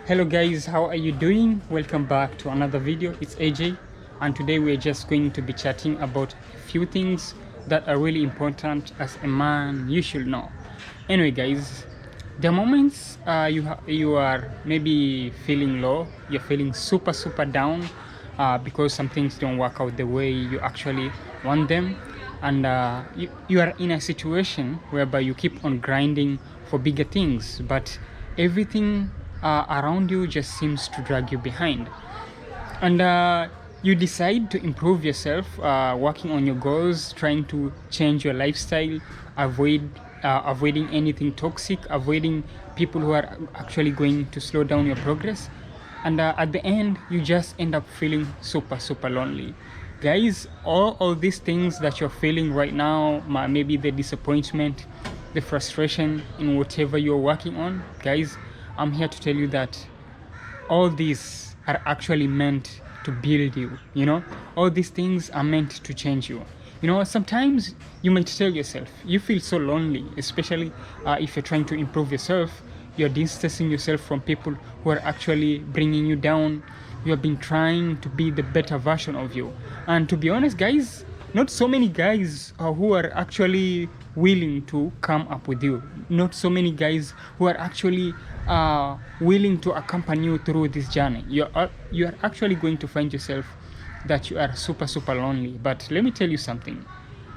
Hello guys, how are you doing? Welcome back to another video. It's AJ, and today we're just going to be chatting about a few things that are really important as a man you should know. Anyway guys, the moments you are maybe feeling low, you're feeling super down because some things don't work out the way you actually want them, and you are in a situation whereby you keep on grinding for bigger things, but everything around you just seems to drag you behind, and you decide to improve yourself, working on your goals, trying to change your lifestyle, avoiding anything toxic, avoiding people who are actually going to slow down your progress, and at the end you just end up feeling super lonely. Guys, all these things that you're feeling right now, maybe the disappointment, the frustration in whatever you're working on, guys, I'm here to tell you that all these are actually meant to build you. All these things are meant to change you. Sometimes you might tell yourself you feel so lonely, especially if you're trying to improve yourself. You're distancing yourself from people who are actually bringing you down. You have been trying to be the better version of you, and to be honest guys, not so many guys who are actually willing to come up with you, not so many guys who are actually willing to accompany you through this journey. You are actually going to find yourself that you are super lonely. But let me tell you something,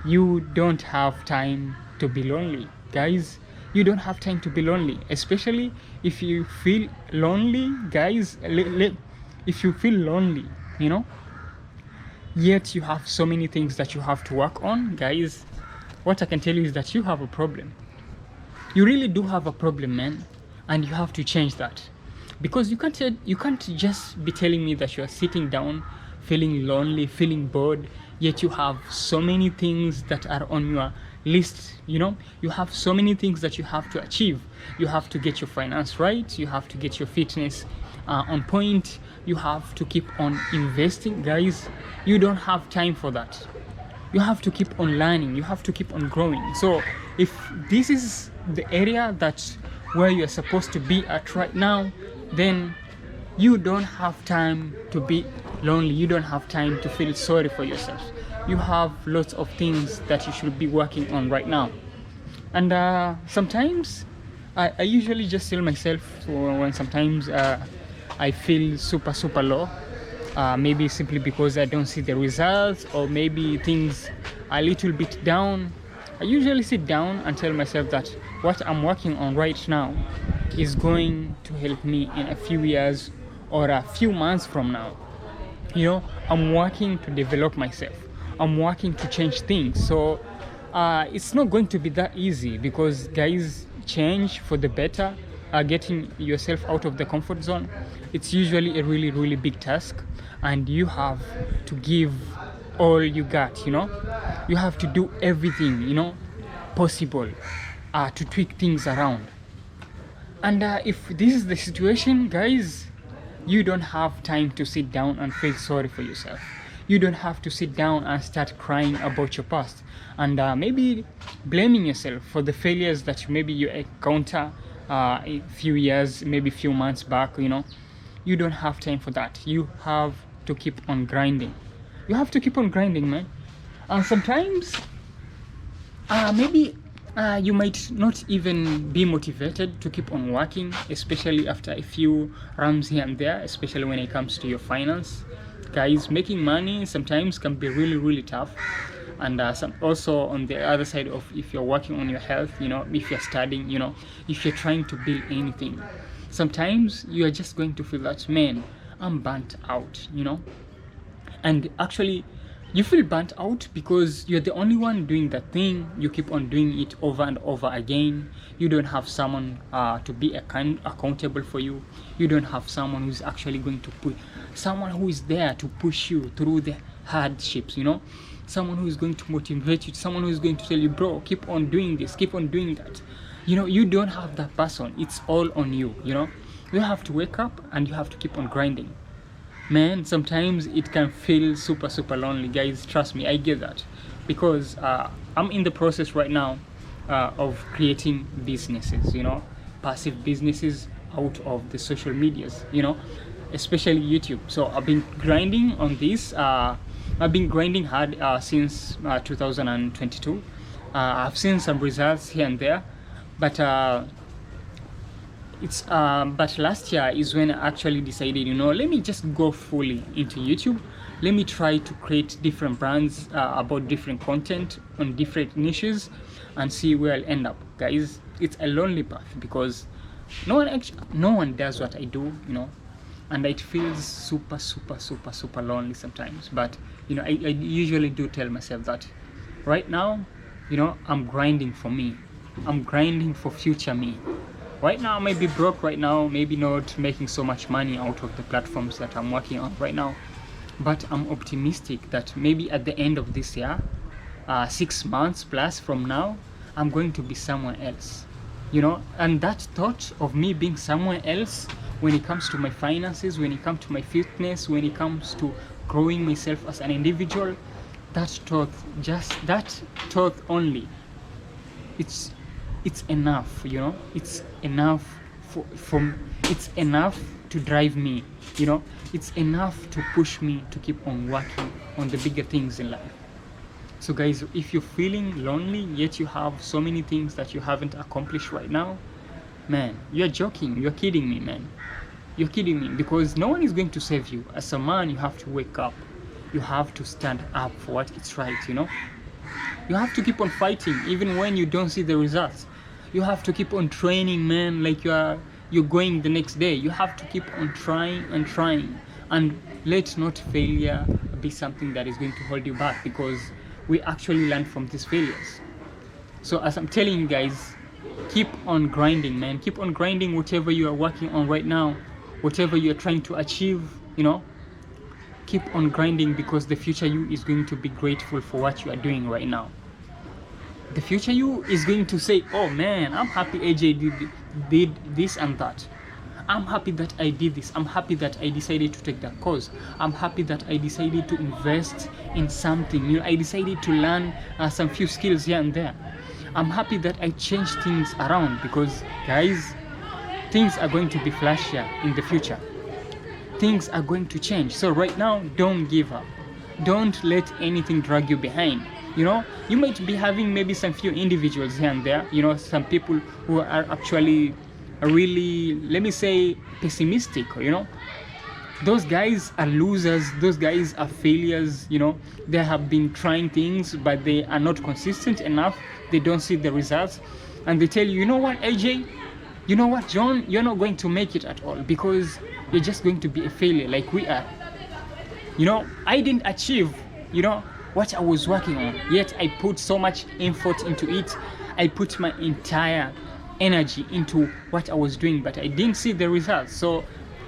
you don't have time to be lonely, guys. You don't have time to be lonely, especially if you feel lonely, guys. If you feel lonely, yet you have so many things that you have to work on, guys, what I can tell you is that you have a problem. You really do have a problem, man, and you have to change that. Because you can't just be telling me that you are sitting down feeling lonely, feeling bored, yet you have so many things that are on your list. You have so many things that you have to achieve. You have to get your finance right, you have to get your fitness on point, you have to keep on investing, guys. You don't have time for that. You have to keep on learning, you have to keep on growing. So if this is the area that's where you're supposed to be at right now, then you don't have time to be lonely. You don't have time to feel sorry for yourself. You have lots of things that you should be working on right now. And sometimes I usually just tell myself, when sometimes I feel super low, maybe simply because I don't see the results, or maybe things are a little bit down, I usually sit down and tell myself that what I'm working on right now is going to help me in a few years or a few months from now. I'm working to develop myself, I'm working to change things. So it's not going to be that easy, because guys, change for the better, getting yourself out of the comfort zone, it's usually a really big task, and you have to give all you got. You have to do everything possible to tweak things around. And if this is the situation, guys, you don't have time to sit down and feel sorry for yourself. You don't have to sit down and start crying about your past, and maybe blaming yourself for the failures that maybe you encounter a few years, maybe few months back. You don't have time for that. You have to keep on grinding. You have to keep on grinding, man. And sometimes maybe you might not even be motivated to keep on working, especially after a few runs here and there, especially when it comes to your finance. Guys, making money sometimes can be really tough. And also on the other side of, if you're working on your health, if you're studying, if you're trying to build anything, sometimes you are just going to feel that, man, I'm burnt out. And actually you feel burnt out because you're the only one doing that thing. You keep on doing it over and over again. You don't have someone to be accountable for you. You don't have someone who's actually going to someone who is there to push you through the hardships. Someone who is going to motivate you, someone who is going to tell you, bro, keep on doing this, keep on doing that. You don't have that person. It's all on you. You have to wake up and you have to keep on grinding. Man, sometimes it can feel super lonely, guys. Trust me, I get that, because I'm in the process right now of creating businesses, passive businesses out of the social medias, you know, especially YouTube. So I've been grinding on this. I've been grinding hard since 2022. I've seen some results here and there, but but last year is when I actually decided, you know, let me just go fully into YouTube. Let me try to create different brands about different content on different niches and see where I'll end up. Guys, it's a lonely path because no one does what I do, you know, and it feels super lonely sometimes. But you know, I usually do tell myself that right now, you know, I'm grinding for me. I'm grinding for future me. Right now I may be broke right now, maybe not making so much money out of the platforms that I'm working on right now, but I'm optimistic that maybe at the end of this year, 6 months plus from now, I'm going to be someone else, you know. And that thought of me being someone else when it comes to my finances, when it comes to my fitness, when it comes to growing myself as an individual, that thought only, it's enough, you know. It's enough it's enough to drive me, you know. It's enough to push me to keep on working on the bigger things in life. So guys, if you're feeling lonely yet you have so many things that you haven't accomplished right now, man, you're joking, you're kidding me, man. You're kidding me, because no one is going to save you. As a man, you have to wake up. You have to stand up for what is right, you know. You have to keep on fighting even when you don't see the results. You have to keep on training, man, like you're going the next day. You have to keep on trying, and let not failure be something that is going to hold you back, because we actually learn from these failures. So as I'm telling you guys, keep on grinding, man. Keep on grinding whatever you are working on right now, whatever you are trying to achieve, you know. Keep on grinding, because the future you is going to be grateful for what you are doing right now. The future you is going to say, oh man, I'm happy AJ did this and that. I'm happy that I did this. I'm happy that I decided to take that course. I'm happy that I decided to invest in something. You know, I decided to learn some few skills here and there. I'm happy that I changed things around, because guys, things are going to be flashier in the future. Things are going to change. So right now, don't give up. Don't let anything drag you behind. You know, you might be having maybe some few individuals here and there, you know, some people who are actually really, let me say, pessimistic, you know. Those guys are losers. Those guys are failures, you know. They have been trying things, but they are not consistent enough. They don't see the results, and they tell you, you know what, AJ, you know what, John, you're not going to make it at all, because you're just going to be a failure like we are. You know, I didn't achieve, you know, what I was working on, yet I put so much effort into it. I put my entire energy into what I was doing, but I didn't see the results. So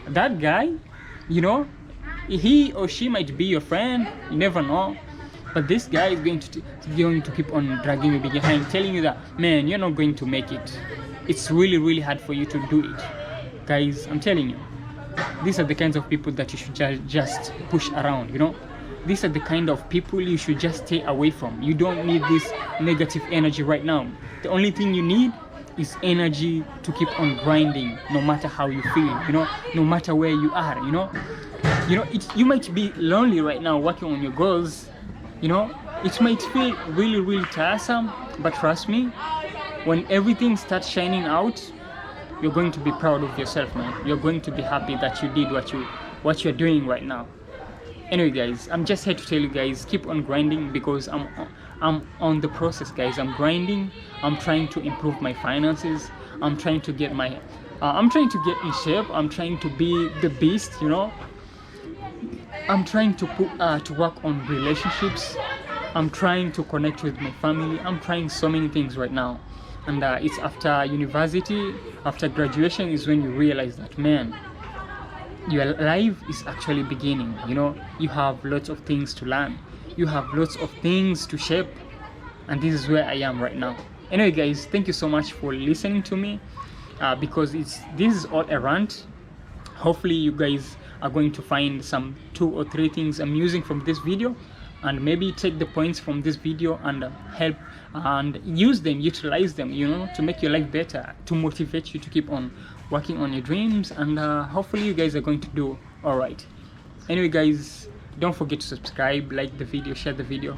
that guy, you know, he or she might be your friend, you never know, but this guy is going to keep on dragging you behind, telling you that, man, you're not going to make it. It's really hard for you to do it. Guys, I'm telling you, these are the kinds of people that you should just push around, you know. These are the kind of people you should just stay away from. You don't need this negative energy right now. The only thing you need is energy to keep on grinding, no matter how you feel, you know, no matter where you are, you know. You might be lonely right now working on your goals, you know. It might feel really tiresome, but trust me, when everything starts shining out, you're going to be proud of yourself, man. You're going to be happy that you did what you're doing right now. Anyway guys, I'm just here to tell you guys, keep on grinding, because I'm on the process, guys. I'm grinding. I'm trying to improve my finances. I'm trying to get I'm trying to get in shape. I'm trying to be the beast, you know. I'm trying to work on relationships. I'm trying to connect with my family. I'm trying so many things right now, and it's after university, after graduation, is when you realize that, man, your life is actually beginning, you know. You have lots of things to learn. You have lots of things to shape, and this is where I am right now. Anyway guys, thank you so much for listening to me, because this is all a rant. Hopefully you guys are going to find some 2 or 3 things amusing from this video, and maybe take the points from this video and help and use them, utilize them, you know, to make your life better, to motivate you to keep on working on your dreams, and hopefully you guys are going to do all right. Anyway guys, don't forget to subscribe, like the video, share the video,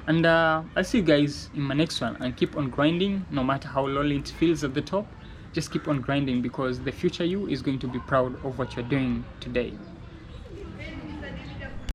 and I'll see you guys in my next one. And keep on grinding, no matter how lonely it feels at the top. Just keep on grinding, because the future you is going to be proud of what you're doing today.